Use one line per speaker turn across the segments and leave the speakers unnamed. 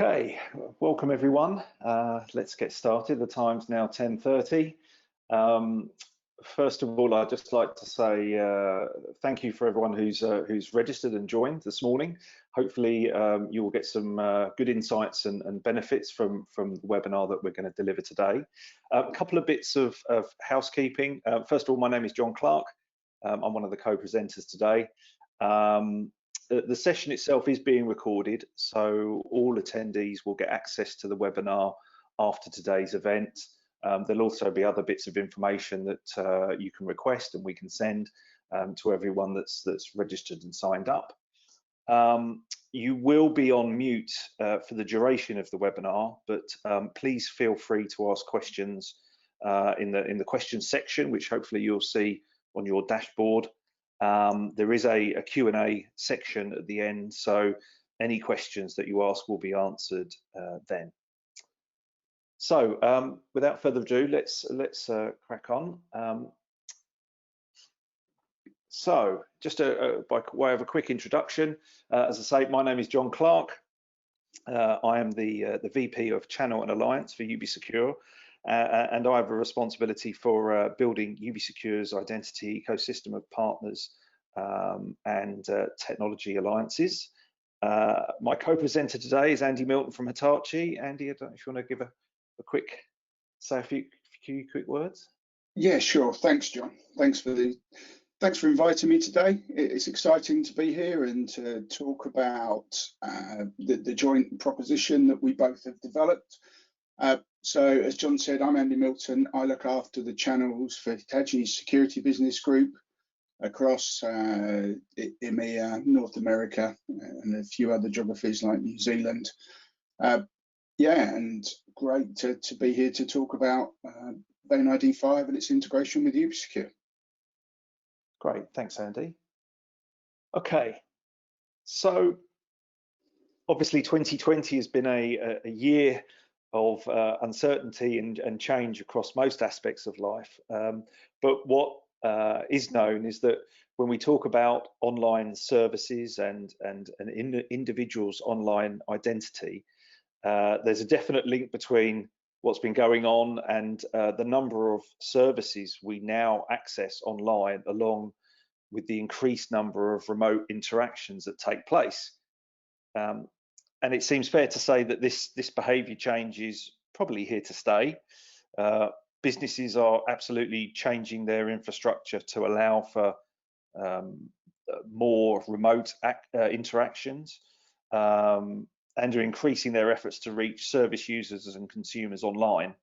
Okay, welcome everyone. Let's get started. The time's now 10:30. First of all, I'd just like to say thank you for everyone who's registered and joined this morning. Hopefully, you will get some good insights and benefits from the webinar that we're going to deliver today. A couple of bits of housekeeping. First of all, my name is John Clark. I'm one of the co-presenters today. The session itself is being recorded, so all attendees will get access to the webinar after today's event. There'll also be other bits of information that you can request and we can send to everyone that's registered and signed up. You will be on mute for the duration of the webinar, but please feel free to ask questions in the questions section, which hopefully you'll see on your dashboard. There is a Q&A section at the end, so any questions that you ask will be answered then. So without further ado, let's crack on. So just by way of a quick introduction, as I say, my name is John Clark. I am the VP of Channel and Alliance for Ubisecure, and I have a responsibility for building Ubisecure's identity ecosystem of partners and technology alliances. My co-presenter today is Andy Milton from Hitachi. Andy, I don't know if you want to give a quick, say a few quick words.
Yeah, sure. Thanks, John. Thanks for inviting me today. It's exciting to be here and to talk about the joint proposition that we both have developed. So as John said, I'm Andy Milton. I look after the channels for Hitachi's security business group across EMEA, North America, and a few other geographies like New Zealand. Yeah, and great to be here to talk about VeinID Five and its integration with Ubisecure.
Great, thanks, Andy. Okay, so obviously 2020 has been a year of uncertainty and change across most aspects of life. But what is known is that when we talk about online services and an individual's online identity, there's a definite link between what's been going on and the number of services we now access online, along with the increased number of remote interactions that take place. And it seems fair to say that this behaviour change is probably here to stay. Businesses are absolutely changing their infrastructure to allow for more remote interactions, and are increasing their efforts to reach service users and consumers online.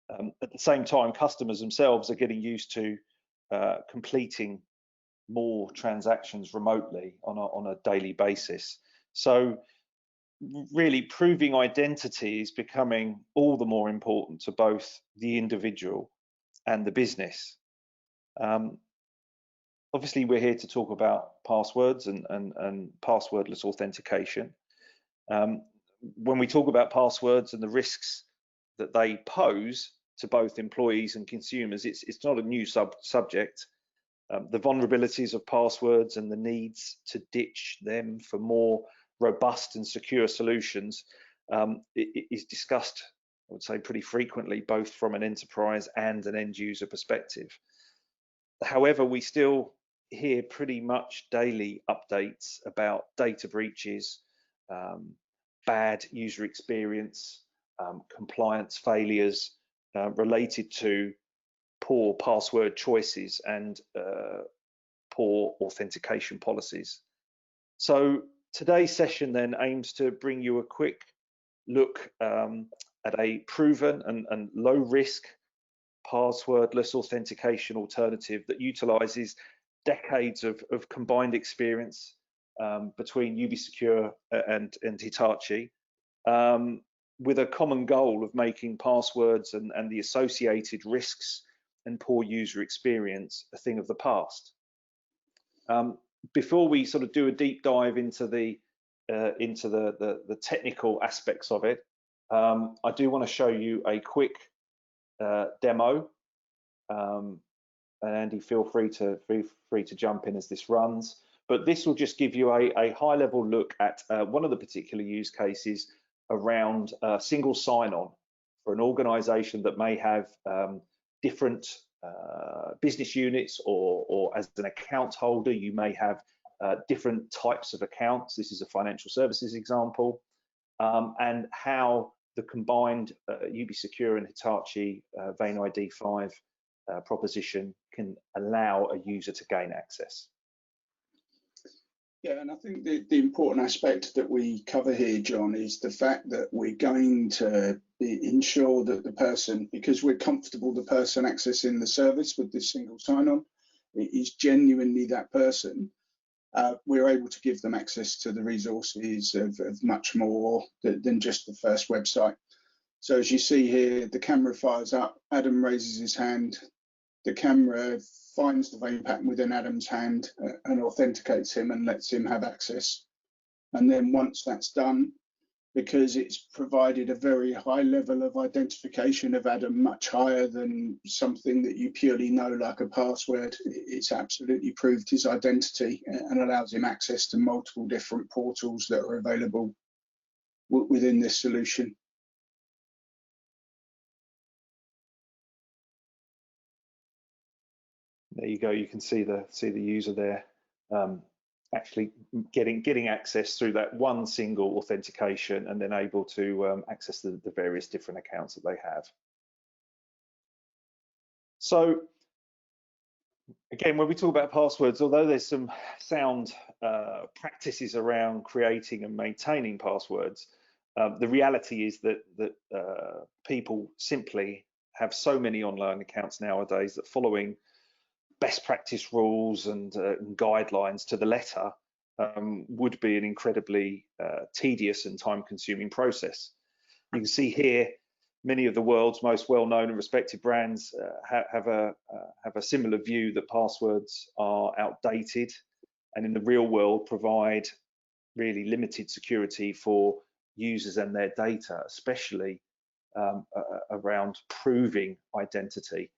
At the same time, customers themselves are getting used to completing more transactions remotely on a daily basis. So really, proving identity is becoming all the more important to both the individual and the business. Obviously, we're here to talk about passwords and passwordless authentication. When we talk about passwords and the risks that they pose to both employees and consumers, it's not a new subject. The vulnerabilities of passwords and the needs to ditch them for more robust and secure solutions is discussed, I would say, pretty frequently, both from an enterprise and an end user perspective. However, we still hear pretty much daily updates about data breaches, bad user experience, compliance failures related to poor password choices and poor authentication policies. So today's session then aims to bring you a quick look at a proven and low risk passwordless authentication alternative that utilizes decades of combined experience between Ubisecure and Hitachi, with a common goal of making passwords and the associated risks and poor user experience a thing of the past. Before we sort of do a deep dive into the technical aspects of it, I do want to show you a quick demo. And Andy, feel free to jump in as this runs. But this will just give you a high-level look at one of the particular use cases around single sign-on for an organization that may have different business units, or as an account holder, you may have different types of accounts. This is a financial services example, and how the combined Ubisecure and Hitachi VeinID Five proposition can allow a user to gain access.
Yeah, and I think the important aspect that we cover here, John, is the fact that we're going to ensure that the person, because we're comfortable the person accessing the service with this single sign-on is genuinely that person, we're able to give them access to the resources of much more than just the first website. So as you see here, the camera fires up, Adam raises his hand, the camera finds the vein pattern within Adam's hand and authenticates him and lets him have access. And then once that's done, because it's provided a very high level of identification of Adam, much higher than something that you purely know like a password, it's absolutely proved his identity and allows him access to multiple different portals that are available within this solution.
There you go. You can see the user there actually getting access through that one single authentication, and then able to access the various different accounts that they have. So again, when we talk about passwords, although there's some sound practices around creating and maintaining passwords, the reality is that people simply have so many online accounts nowadays that following best practice rules and guidelines to the letter would be an incredibly tedious and time-consuming process. You can see here many of the world's most well-known and respected brands have a similar view that passwords are outdated, and in the real world provide really limited security for users and their data, especially around proving identity.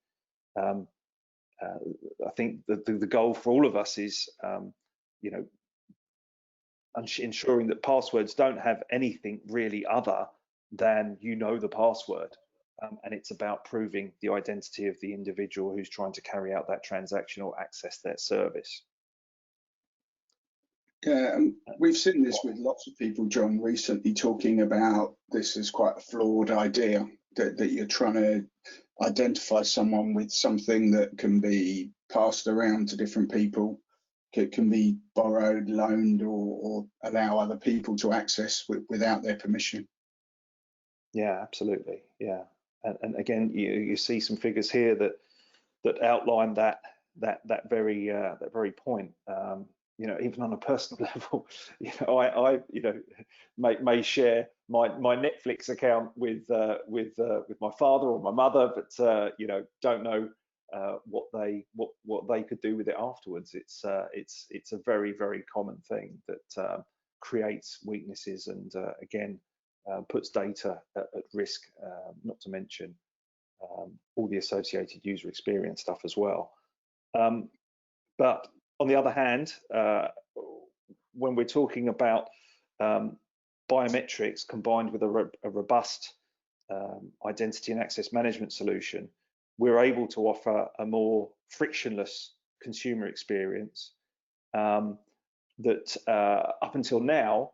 I think the goal for all of us is, ensuring that passwords don't have anything really other than the password, and it's about proving the identity of the individual who's trying to carry out that transaction or access their service.
Yeah, we've seen this with lots of people, John, recently talking about this as quite a flawed idea, that you're trying to identify someone with something that can be passed around to different people, it can be borrowed, loaned, or allow other people to access without their permission.
Yeah, absolutely. Yeah, and again, you see some figures here that outline that very point. Even on a personal level, I may share my Netflix account with my father or my mother, but don't know what they could do with it afterwards. It's a very common thing that creates weaknesses and again puts data at risk, not to mention all the associated user experience stuff as well. But on the other hand, when we're talking about biometrics combined with a robust identity and access management solution, we're able to offer a more frictionless consumer experience that up until now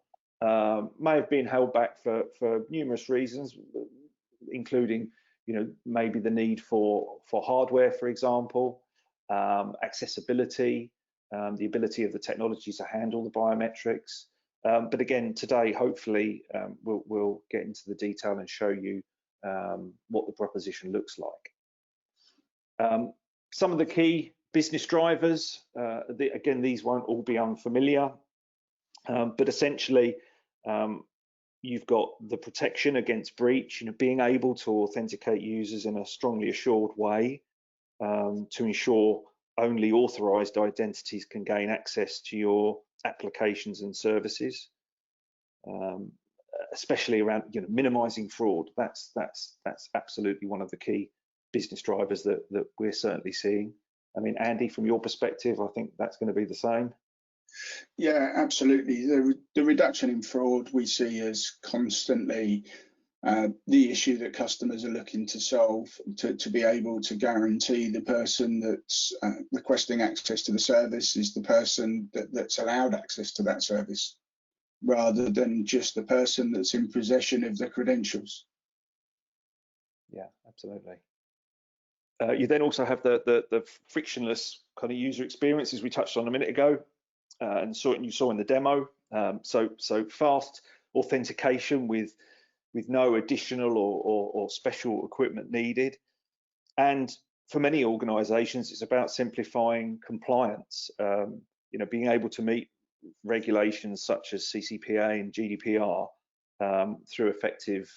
may have been held back for numerous reasons, including maybe the need for hardware, for example, accessibility, the ability of the technology to handle the biometrics. But again, today, hopefully, we'll get into the detail and show you what the proposition looks like. Some of the key business drivers, again, these won't all be unfamiliar, but essentially, you've got the protection against breach, being able to authenticate users in a strongly assured way to ensure only authorized identities can gain access to your applications and services, especially around minimizing fraud. That's absolutely one of the key business drivers that we're certainly seeing. I mean, Andy, from your perspective, I think that's going to be the same.
Yeah, absolutely. The reduction in fraud we see as constantly the issue that customers are looking to solve, to be able to guarantee the person that's requesting access to the service is the person that's allowed access to that service, rather than just the person that's in possession of the credentials.
Yeah, absolutely. You then also have the frictionless kind of user experiences we touched on a minute ago, and you saw in the demo. So fast authentication with no additional or special equipment needed. And for many organizations, it's about simplifying compliance, being able to meet regulations such as CCPA and GDPR through effective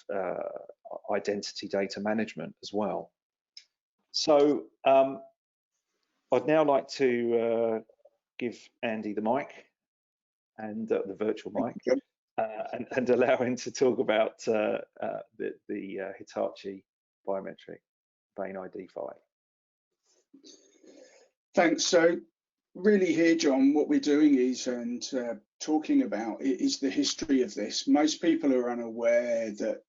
identity data management as well. So I'd now like to give Andy the mic and the virtual mic. And allow him to talk about the Hitachi biometric VeinID Five.
Thanks. So really here, John, what we're doing is, talking about is the history of this. Most people are unaware that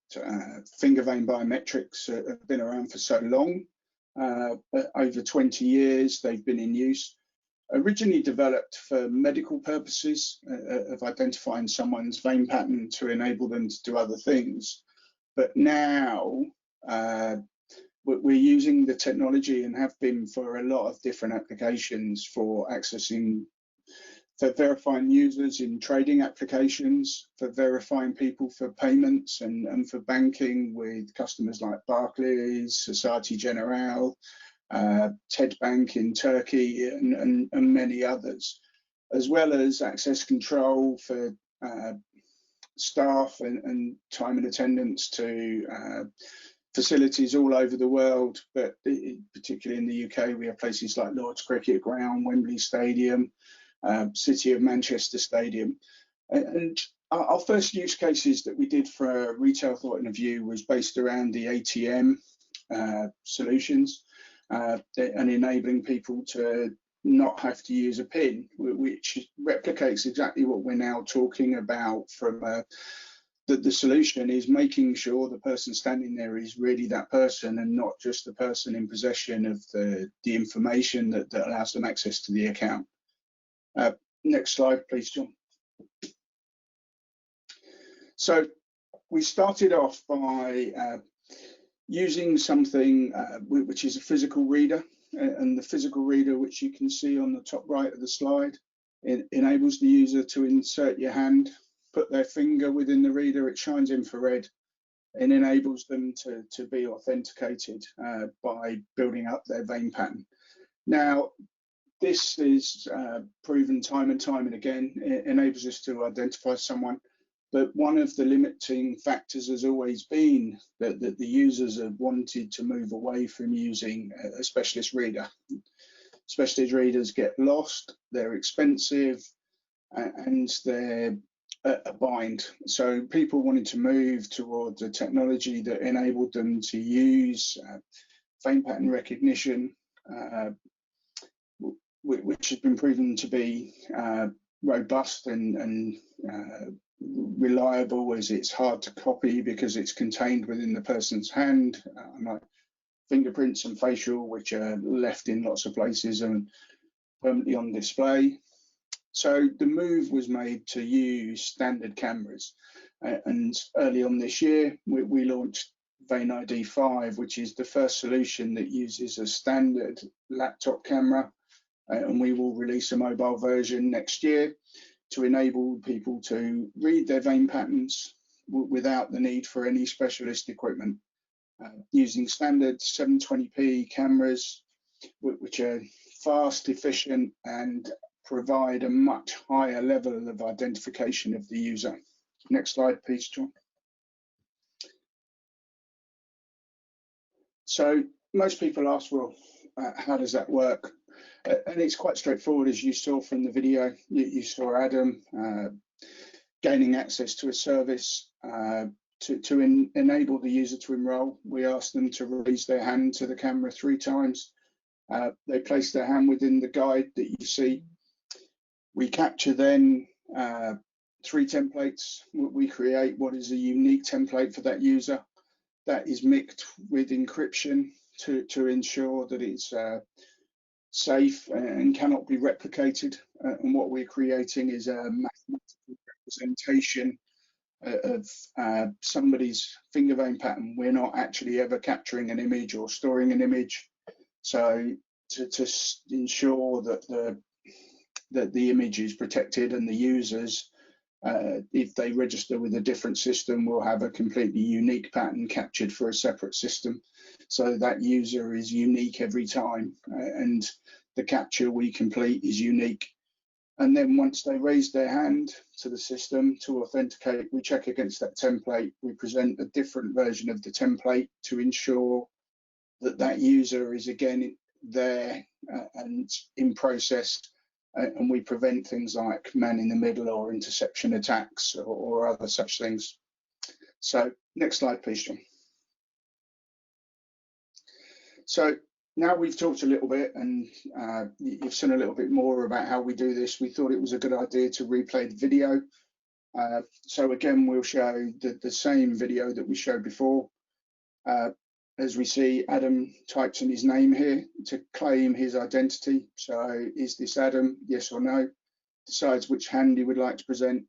finger vein biometrics have been around for so long. Over 20 years, they've been in use. Originally developed for medical purposes of identifying someone's vein pattern to enable them to do other things. But now we're using the technology and have been for a lot of different applications for verifying users in trading applications, for verifying people for payments and for banking with customers like Barclays, Societe Generale, TED Bank in Turkey, and many others, as well as access control for staff and time and attendance to facilities all over the world, but particularly in the UK, we have places like Lord's Cricket Ground, Wembley Stadium, City of Manchester Stadium. And our first use cases that we did for a retail point of view was based around the ATM solutions. And enabling people to not have to use a PIN, which replicates exactly what we're now talking about from the solution is making sure the person standing there is really that person and not just the person in possession of the information that allows them access to the account. Next slide, please, John. So we started off by using something which is a physical reader, and the physical reader, which you can see on the top right of the slide, it enables the user to insert your hand, put their finger within the reader, it shines infrared, and enables them to be authenticated by building up their vein pattern. Now, this is proven time and time and again. It enables us to identify someone. But one of the limiting factors has always been that the users have wanted to move away from using a specialist reader. Specialist readers get lost, they're expensive, and they're a bind. So people wanted to move towards a technology that enabled them to use vein pattern recognition, which has been proven to be robust and reliable, as it's hard to copy because it's contained within the person's hand, like fingerprints and facial, which are left in lots of places and permanently on display. So the move was made to use standard cameras, and early on this year we launched VeinID 5, which is the first solution that uses a standard laptop camera, and we will release a mobile version next year to enable people to read their vein patterns without the need for any specialist equipment, using standard 720p cameras, which are fast, efficient, and provide a much higher level of identification of the user. Next slide, please, John. So most people ask, well, how does that work? And it's quite straightforward, as you saw from the video. You saw Adam gaining access to a service. To enable the user to enroll, we ask them to raise their hand to the camera 3 times. They place their hand within the guide that you see. We capture then 3 templates. We create what is a unique template for that user that is mixed with encryption to ensure that it's safe and cannot be replicated. And what we're creating is a mathematical representation of somebody's finger vein pattern. We're not actually ever capturing an image or storing an image. So to ensure that the image is protected, and the users, if they register with a different system, will have a completely unique pattern captured for a separate system. So that user is unique every time, and the capture we complete is unique. And then once they raise their hand to the system to authenticate, we check against that template. We present a different version of the template to ensure that that user is again there and in process, and we prevent things like man in the middle or interception attacks or other such things. So next slide, please, John. So now we've talked a little bit, and you've seen a little bit more about how we do this. We thought it was a good idea to replay the video. So again, we'll show the same video that we showed before. As we see, Adam types in his name here to claim his identity. So is this Adam? Yes or no? Decides which hand he would like to present.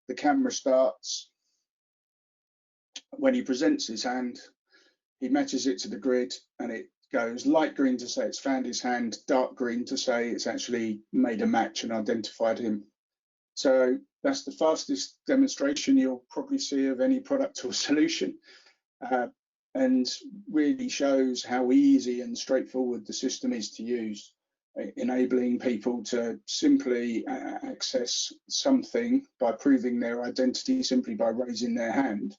The camera starts. When he presents his hand, he matches it to the grid, and it goes light green to say it's found his hand, dark green to say it's actually made a match and identified him. So that's the fastest demonstration you'll probably see of any product or solution, and really shows how easy and straightforward the system is to use, enabling people to simply access something by proving their identity simply by raising their hand.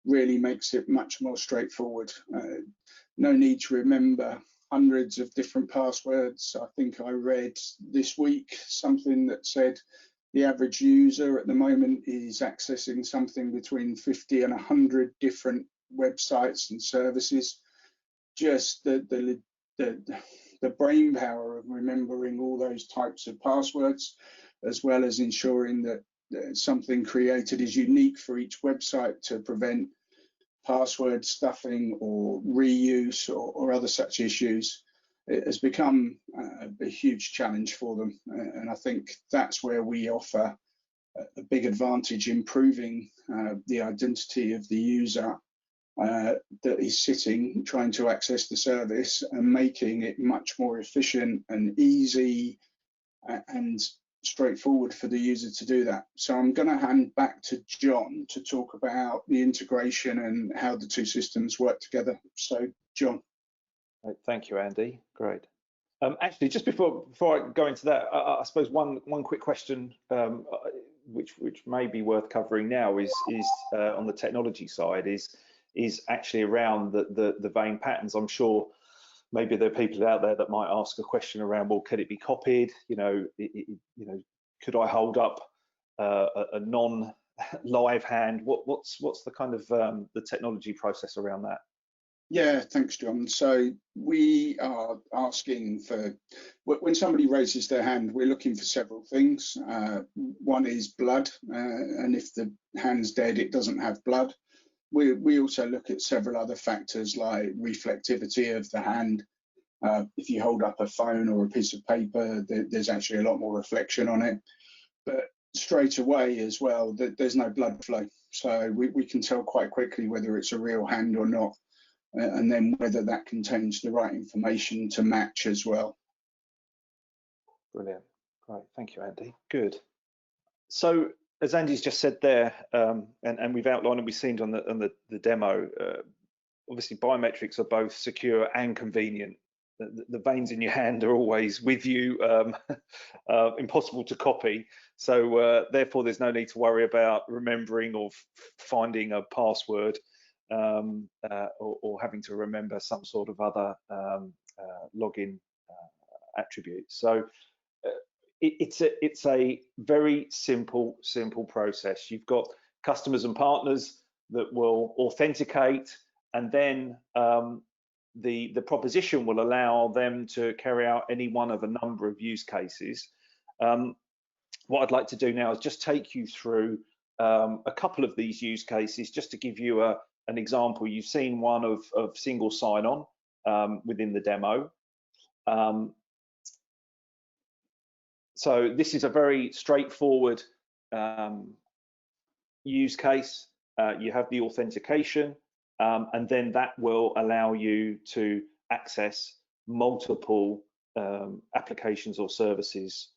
Really makes it much more straightforward. No need to remember hundreds of different passwords. I think I read this week something that said the average user at the moment is accessing something between 50 and 100 different websites and services. Just the brain power of remembering all those types of passwords, as well as ensuring that something created is unique for each website to prevent password stuffing or reuse or other such issues. It has become a huge challenge for them, and I think that's where we offer a big advantage in proving the identity of the user that is sitting trying to access the service, and making it much more efficient and easy and straightforward for the user to do that. So I'm going to hand back to John to talk about the integration and how the two systems work together. So John.
Thank you, Andy. Great. Actually, just before I go into that, I suppose one quick question, which may be worth covering now, is on the technology side, is actually around the vein patterns. I'm sure maybe there are people out there that might ask a question around, well, could it be copied? Could I hold up a non-live hand? What's the kind of the technology process around that?
Yeah, thanks, John. So we are asking for, when somebody raises their hand, we're looking for several things. One is blood, and if the hand's dead, it doesn't have blood. We also look at several other factors like reflectivity of the hand. If you hold up a phone or a piece of paper, there's actually a lot more reflection on it. But straight away as well, there's no blood flow. So we can tell quite quickly whether it's a real hand or not, and then whether that contains the right information to match as well.
Brilliant. Great. Thank you, Andy. Good. So as Andy's just said there, and we've outlined and we've seen on the demo, obviously biometrics are both secure and convenient. The veins in your hand are always with you, impossible to copy. So therefore, there's no need to worry about remembering or finding a password, or having to remember some sort of other login attribute. So it's a very simple process. You've got customers and partners that will authenticate, and then the proposition will allow them to carry out any one of a number of use cases. what I'd like to do now is just take you through a couple of these use cases, just to give you an example. You've seen one of single sign-on within the demo. So this is a very straightforward use case. You have the authentication, and then that will allow you to access multiple applications or services,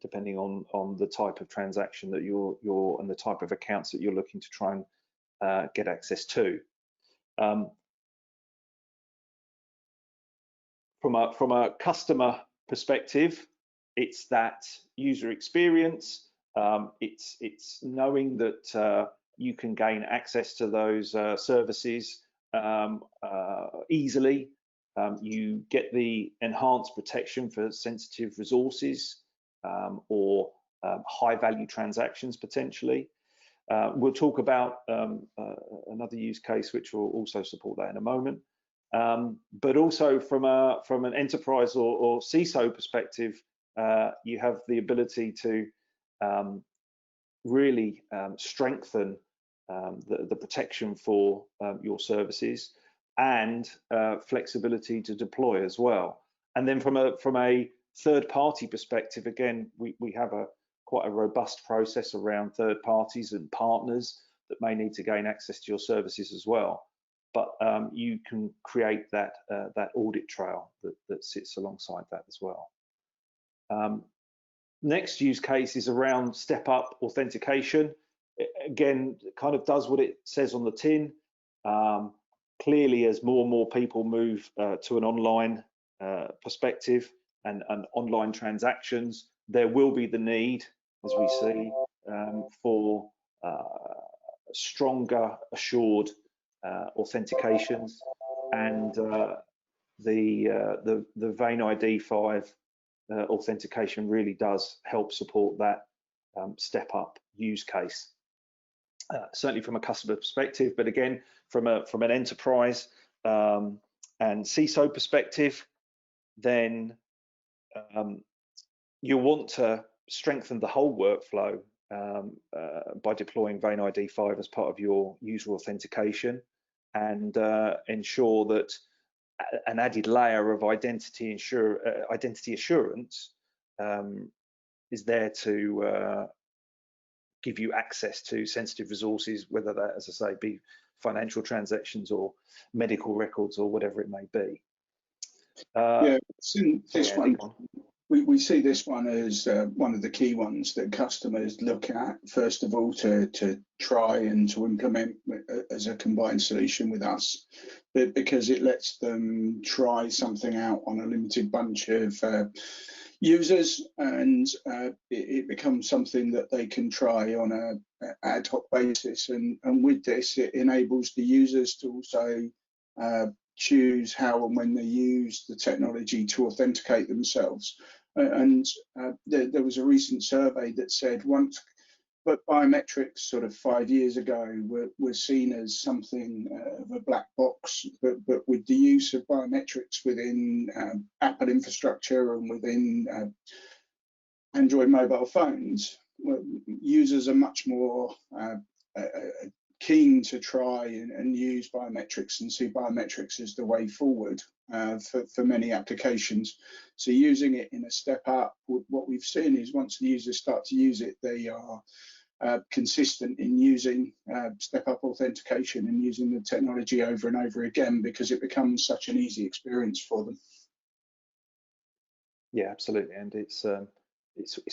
depending on the type of transaction that you're and the type of accounts that you're looking to try and get access to. From a customer perspective, it's that user experience. It's knowing that you can gain access to those services easily. You get the enhanced protection for sensitive resources or high value transactions potentially. We'll talk about another use case which will also support that in a moment. But also from an enterprise or CISO perspective, you have the ability to really strengthen the protection for your services, and flexibility to deploy as well. And then from a third-party perspective, again, we have quite a robust process around third parties and partners that may need to gain access to your services as well. But you can create that audit trail that sits alongside that as well. Next use case is around Stepup authentication. Again, it kind of does what it says on the tin. Clearly, as more and more people move to an online perspective and online transactions, there will be the need, as we see, for stronger assured authentications, and the VeinID 5 authentication really does help support that step-up use case. Certainly from a customer perspective, but again, from an enterprise and CISO perspective, then you'll want to strengthen the whole workflow by deploying VeinID 5 as part of your user authentication, and ensure that an added layer of identity assurance is there to give you access to sensitive resources, whether that, as I say, be financial transactions or medical records or whatever it may be.
Yeah, this one, we see this one as one of the key ones that customers look at, first of all, to try and to implement as a combined solution with us, but because it lets them try something out on a limited bunch of users, and it becomes something that they can try on a ad hoc basis, and with this it enables the users to also choose how and when they use the technology to authenticate themselves. And there was a recent survey that said but biometrics sort of 5 years ago were seen as something of a black box, but with the use of biometrics within Apple infrastructure and within Android mobile phones, users are much more keen to try and use biometrics and see biometrics as the way forward for many applications. So using it in a step up, what we've seen is once the users start to use it, they are consistent in using step-up authentication and using the technology over and over again, because it becomes such an easy experience for them.
Yeah, absolutely, and it's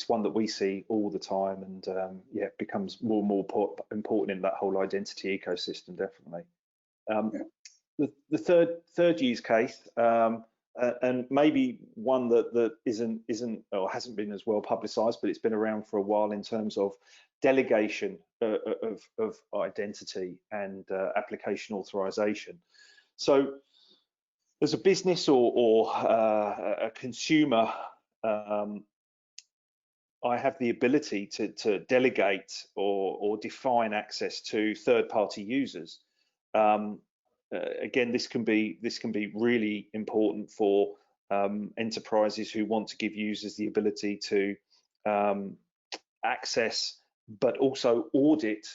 one that we see all the time, and yeah, it becomes more and more important in that whole identity ecosystem, definitely. Yeah. The third use case, and maybe one that isn't or hasn't been as well publicized, but it's been around for a while, in terms of delegation of identity and application authorization. So as a business or a consumer, I have the ability to delegate or define access to third-party users. Again, this can be really important for enterprises who want to give users the ability to access, but also audit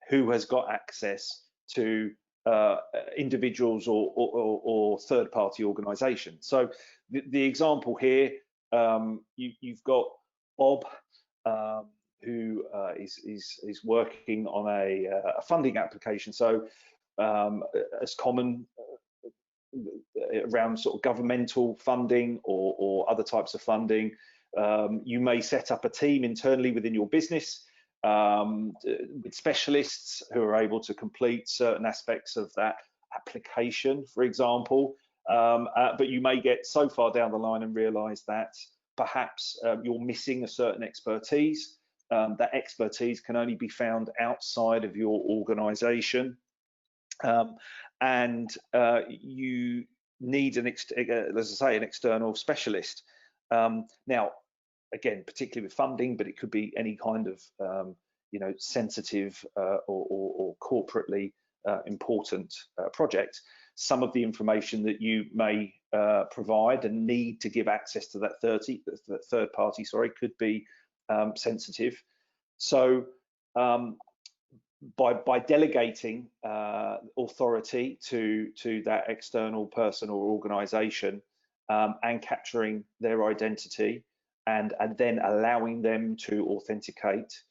who has got access to individuals or third-party organisations. So the example here, you've got Bob, who is working on a funding application. So as common around sort of governmental funding or other types of funding, you may set up a team internally within your business with specialists who are able to complete certain aspects of that application, for example. But you may get so far down the line and realize that perhaps you're missing a certain expertise. That expertise can only be found outside of your organization. And you need as I say, an external specialist. Now, again, particularly with funding, but it could be any kind of sensitive or corporately important project. Some of the information that you may provide and need to give access to that third party, could be sensitive. So by delegating authority to that external person or organization and capturing their identity and then allowing them to authenticate,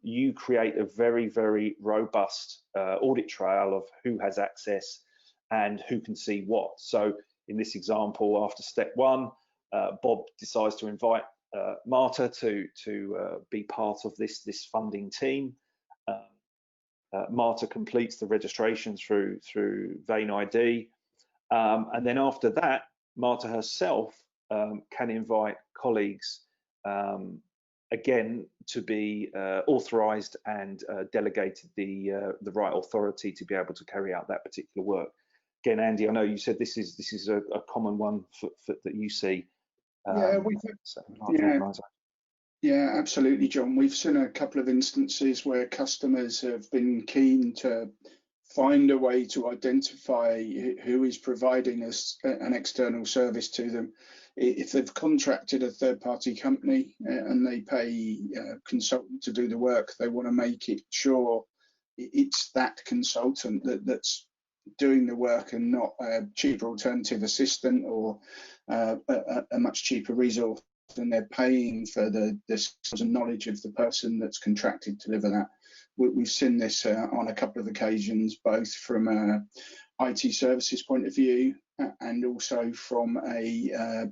you create a very, very robust audit trail of who has access and who can see what. So in this example, after step one, Bob decides to invite Marta to be part of this funding team. Marta completes the registration through VeinID, and then after that, Marta herself can invite colleagues again to be authorised and delegated the right authority to be able to carry out that particular work. Again, Andy, I know you said this is a common one that you see.
Yeah, absolutely, John. We've seen a couple of instances where customers have been keen to find a way to identify who is providing us an external service to them. If they've contracted a third-party company and they pay a consultant to do the work, they want to make it sure it's that consultant that's doing the work and not a cheaper alternative assistant or a much cheaper resource, and they're paying for the skills and knowledge of the person that's contracted to deliver that. We've seen this on a couple of occasions, both from a IT services point of view and also from a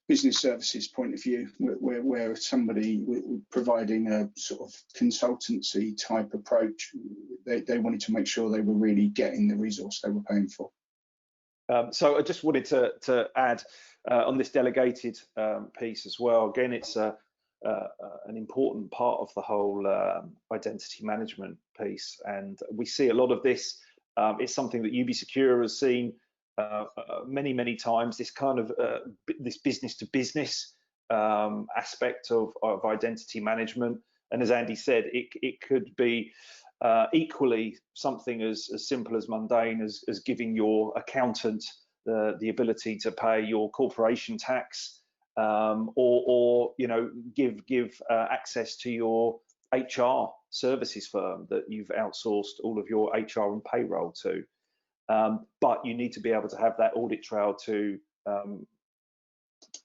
business services point of view, where somebody providing a sort of consultancy type approach, they wanted to make sure they were really getting the resource they were paying for.
So I just wanted to add on this delegated piece as well. Again, it's an important part of the whole identity management piece, and we see a lot of this. It's something that Ubisecure has seen many times. This kind of this business to business aspect of identity management, and as Andy said, it could be equally something as simple as mundane as giving your accountant the ability to pay your corporation tax, or give access to your HR services firm that you've outsourced all of your HR and payroll to. But you need to be able to have that audit trail to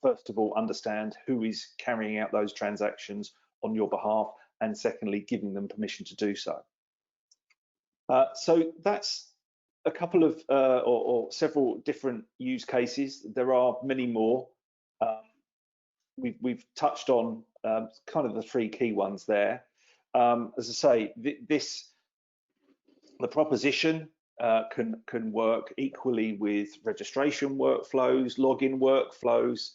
first of all understand who is carrying out those transactions on your behalf, and secondly giving them permission to do so. So that's a couple of or several different use cases. There are many more. We've touched on kind of the three key ones there. As I say, the proposition can work equally with registration workflows, login workflows,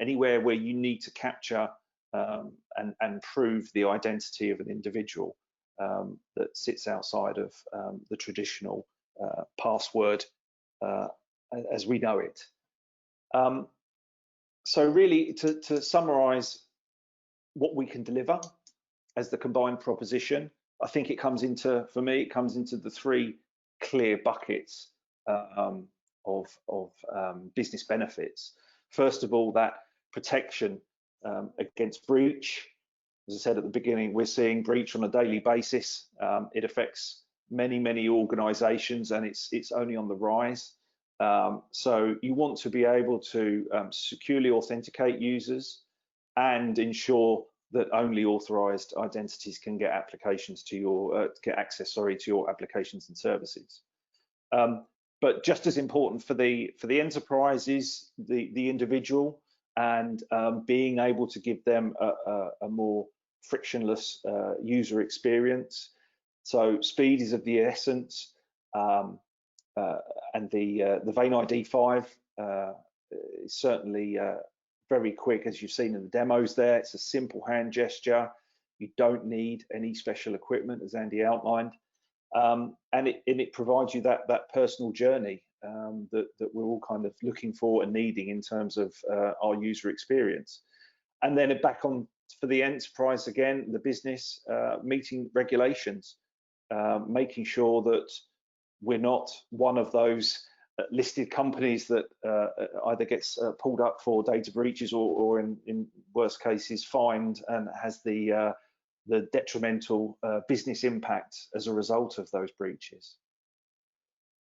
anywhere where you need to capture and prove the identity of an individual that sits outside of the traditional password as we know it. So really, to summarize what we can deliver as the combined proposition, I think it comes into, for me, it comes into the three clear buckets of business benefits. First of all, that protection against breach, As I said at the beginning, we're seeing breach on a daily basis. It affects many organizations, and it's only on the rise. So you want to be able to securely authenticate users and ensure that only authorized identities can get applications to your get access, to your applications and services. But just as important for the enterprise is the individual, and being able to give them a more frictionless user experience. So speed is of the essence, and the VeinID Five is certainly very quick, as you've seen in the demos there. It's a simple hand gesture. You don't need any special equipment, as Andy outlined, and it provides you that personal journey that we're all kind of looking for and needing in terms of our user experience. And then back on for the enterprise again, the business, meeting regulations, making sure that we're not one of those listed companies that either gets pulled up for data breaches or in worst cases fined and has the detrimental business impact as a result of those breaches.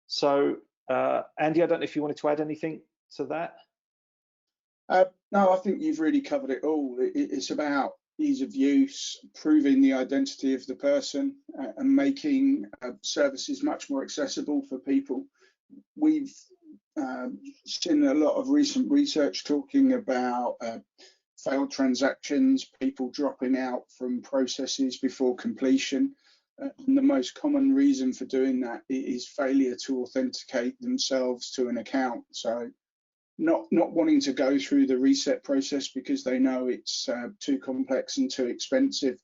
So Andy, I don't know if you wanted to add anything to that.
No, I think you've really covered it all. It's about ease of use, proving the identity of the person, and making services much more accessible for people. We've seen a lot of recent research talking about failed transactions, people dropping out from processes before completion. And the most common reason for doing that is failure to authenticate themselves to an account. So not wanting to go through the reset process because they know it's too complex and too expensive.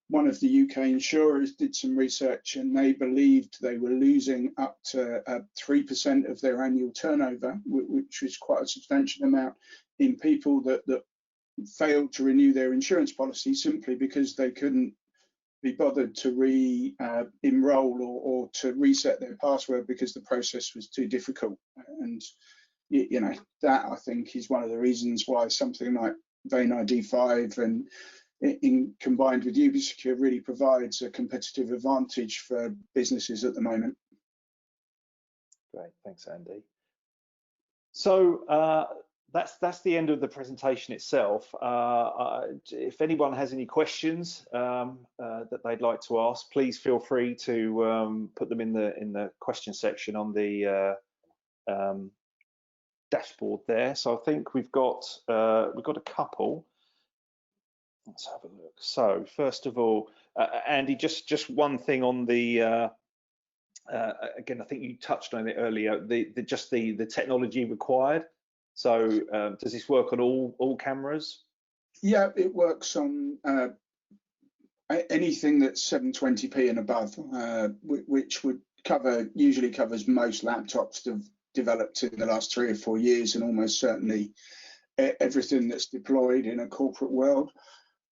One of the UK insurers did some research, and they believed they were losing up to 3% of their annual turnover, which is quite a substantial amount, in people that failed to renew their insurance policy simply because they couldn't be bothered to re-enroll or to reset their password because the process was too difficult. And you know, that I think is one of the reasons why something like VeinID Five and combined with Ubisecure really provides a competitive advantage for businesses at the moment.
Great, thanks, Andy. So that's the end of the presentation itself. If anyone has any questions that they'd like to ask, please feel free to put them in the question section on the dashboard there. So I think we've got a couple. Let's have a look. So first of all, Andy, just one thing on the again, I think you touched on it earlier. The technology required. So does this work on all cameras?
Yeah, it works on anything that's 720p and above, which would usually covers most laptops developed in the last 3 or 4 years, and almost certainly everything that's deployed in a corporate world.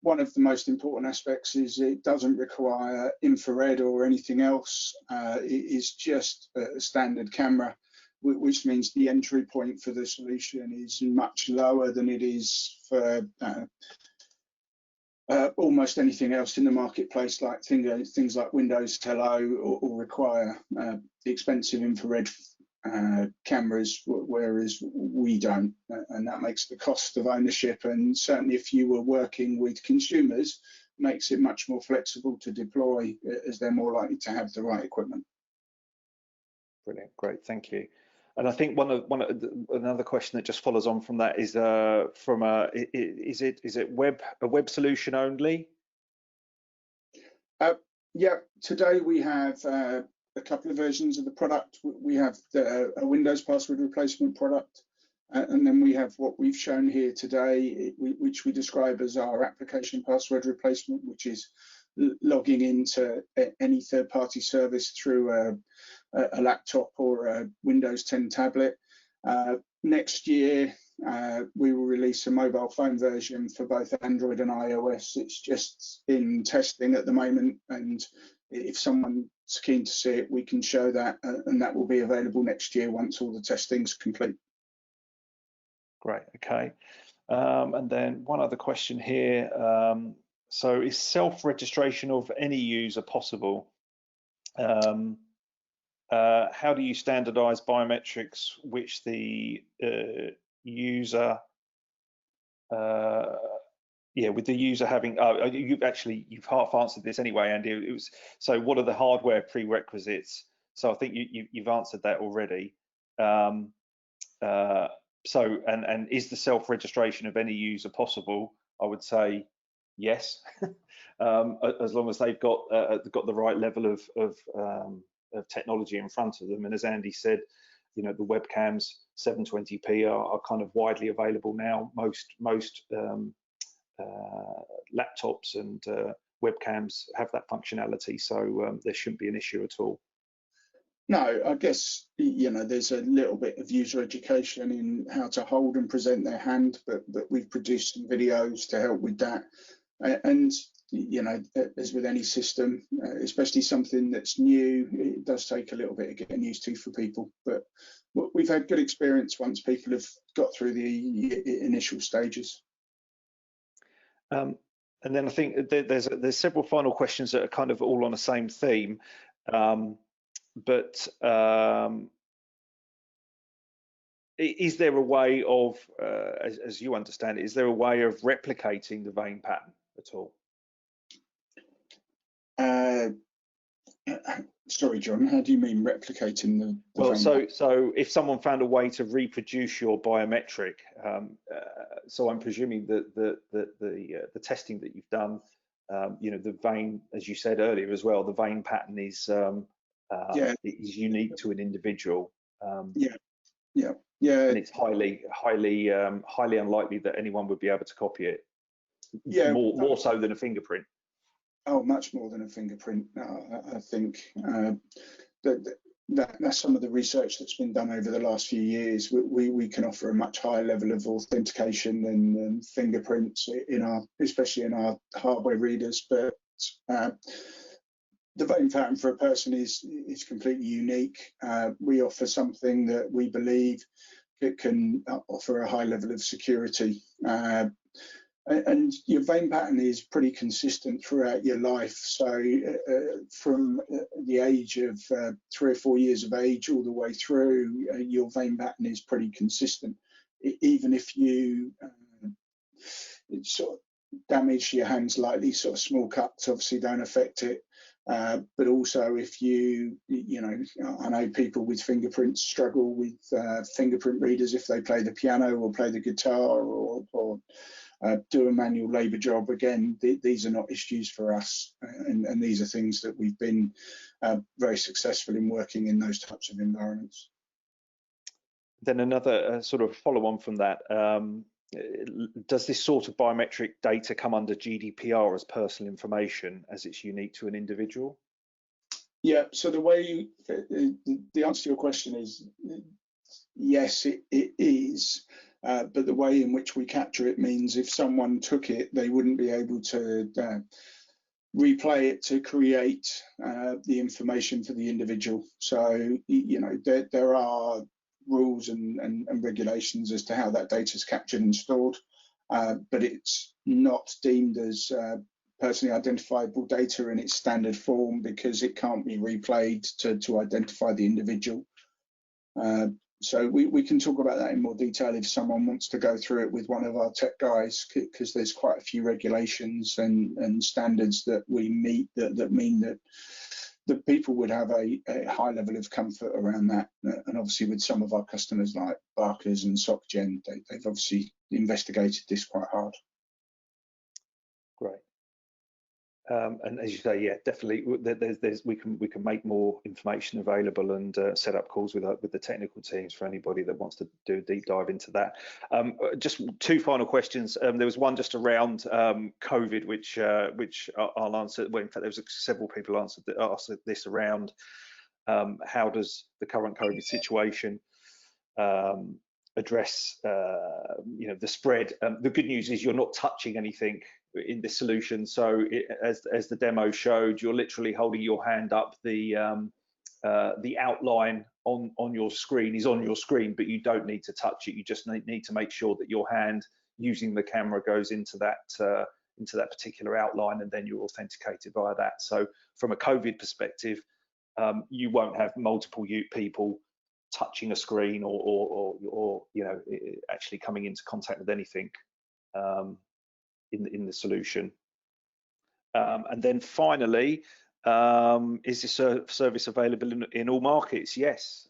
One of the most important aspects is it doesn't require infrared or anything else. It is just a standard camera, which means the entry point for the solution is much lower than it is for almost anything else in the marketplace, like things like Windows Hello, or require the expensive infrared cameras, whereas we don't, and that makes the cost of ownership, and certainly if you were working with consumers, makes it much more flexible to deploy, as they're more likely to have the right equipment.
Brilliant, great, thank you. And I think another question that just follows on from that is is it a web solution only?
Yeah, today we have a couple of versions of the product. We have a Windows password replacement product, and then we have what we've shown here today, which we describe as our application password replacement, which is logging into any third-party service through a laptop or a Windows 10 tablet. Next year, we will release a mobile phone version for both Android and iOS. It's just in testing at the moment, and if someone's keen to see it, we can show that, and that will be available next year once all the testing's complete.
Great, okay. And then one other question here. So is self-registration of any user possible? How do you standardize biometrics which the user, with the user having, you've half answered this anyway, Andy. It was, so what are the hardware prerequisites? So I think you've answered that already. So, and is the self-registration of any user possible? I would say yes, as long as they've got the right level of technology in front of them. And as Andy said, you know, the webcams 720p are kind of widely available now. Most laptops and webcams have that functionality, so there shouldn't be an issue at all.
No, I guess, you know, there's a little bit of user education in how to hold and present their hand, but we've produced some videos to help with that. And, you know, as with any system, especially something that's new, it does take a little bit of getting used to for people. But we've had good experience once people have got through the initial stages.
And then I think there's several final questions that are kind of all on the same theme. But is there a way of, as you understand it, is there a way of replicating the vein pattern at all?
Sorry, John, how do you mean replicating the
well,
vein pattern?
So if someone found a way to reproduce your biometric, so I'm presuming that the testing that you've done, you know, the vein, as you said earlier as well, the vein pattern is is unique to an individual. And it's highly unlikely that anyone would be able to copy it. More so than a fingerprint.
Oh, much more than a fingerprint. I think that's some of the research that's been done over the last few years. We can offer a much higher level of authentication than fingerprints especially in our hardware readers. But the vein pattern for a person is completely unique. We offer something that we believe it can offer a high level of security. And your vein pattern is pretty consistent throughout your life. So from the age of 3 or 4 years of age all the way through, your vein pattern is pretty consistent. Even if you sort of damage your hand slightly, sort of small cuts obviously don't affect it. But also if you know, I know people with fingerprints struggle with fingerprint readers if they play the piano or play the guitar or do a manual labour job. Again, these are not issues for us, and these are things that we've been very successful in working in those types of environments.
Then another sort of follow on from that, does this sort of biometric data come under GDPR as personal information as it's unique to an individual?
Yeah, so the answer to your question is yes, it is. But the way in which we capture it means if someone took it, they wouldn't be able to replay it to create the information for the individual. So, you know, there are rules and regulations as to how that data is captured and stored, but it's not deemed as personally identifiable data in its standard form because it can't be replayed to identify the individual. So we can talk about that in more detail if someone wants to go through it with one of our tech guys, because there's quite a few regulations and standards that we meet that mean that the people would have a high level of comfort around that. And obviously with some of our customers like Barkers and SocGen, they've obviously investigated this quite hard.
Great. And as you say, yeah, definitely. We can make more information available and set up calls with the technical teams for anybody that wants to do a deep dive into that. Just two final questions. There was one just around COVID, which I'll answer. Well, in fact, there was several people asked this around how does the current COVID situation address you know, the spread. The good news is you're not touching anything in this solution, so as the demo showed, you're literally holding your hand up. The outline on your screen is on your screen, but you don't need to touch it. You just need to make sure that your hand using the camera goes into that into that particular outline, and then you're authenticated via that. So from a COVID perspective, you won't have multiple people touching a screen or you know, actually coming into contact with anything in the solution. And then finally, is this service available in all markets? Yes,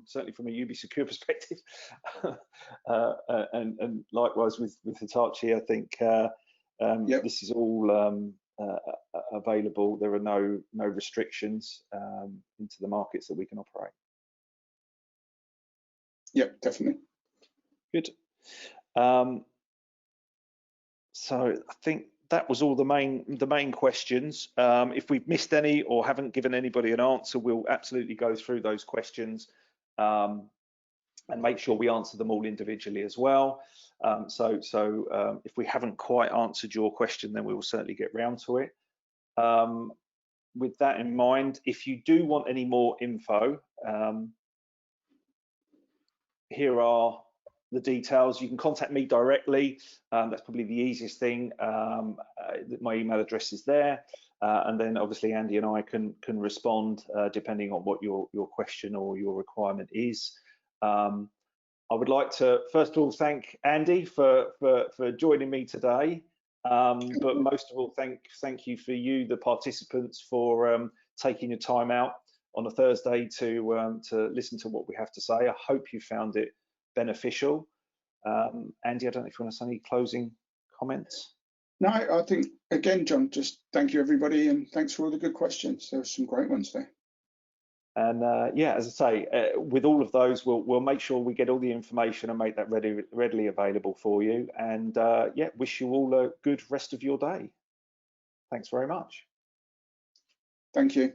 certainly from a Ubisecure perspective, and likewise with Hitachi, I think this is all available. There are no restrictions into the markets that we can operate.
Yep, definitely.
Good. So I think that was all the main questions. If we've missed any or haven't given anybody an answer, we'll absolutely go through those questions and make sure we answer them all individually as well. So if we haven't quite answered your question, then we will certainly get round to it. With that in mind, if you do want any more info, here are the details. You can contact me directly. That's probably the easiest thing. My email address is there, and then obviously Andy and I can respond depending on what your question or your requirement is. I would like to first of all thank Andy for joining me today, but most of all thank you for you, the participants, for taking your time out on a Thursday to listen to what we have to say. I hope you found it beneficial. Andy, I don't know if you want to say any closing comments.
No, I think, again, John, just thank you, everybody, and thanks for all the good questions. There were some great ones there.
And yeah, as I say, with all of those, we'll make sure we get all the information and make that readily available for you. And yeah, wish you all a good rest of your day. Thanks very much.
Thank you.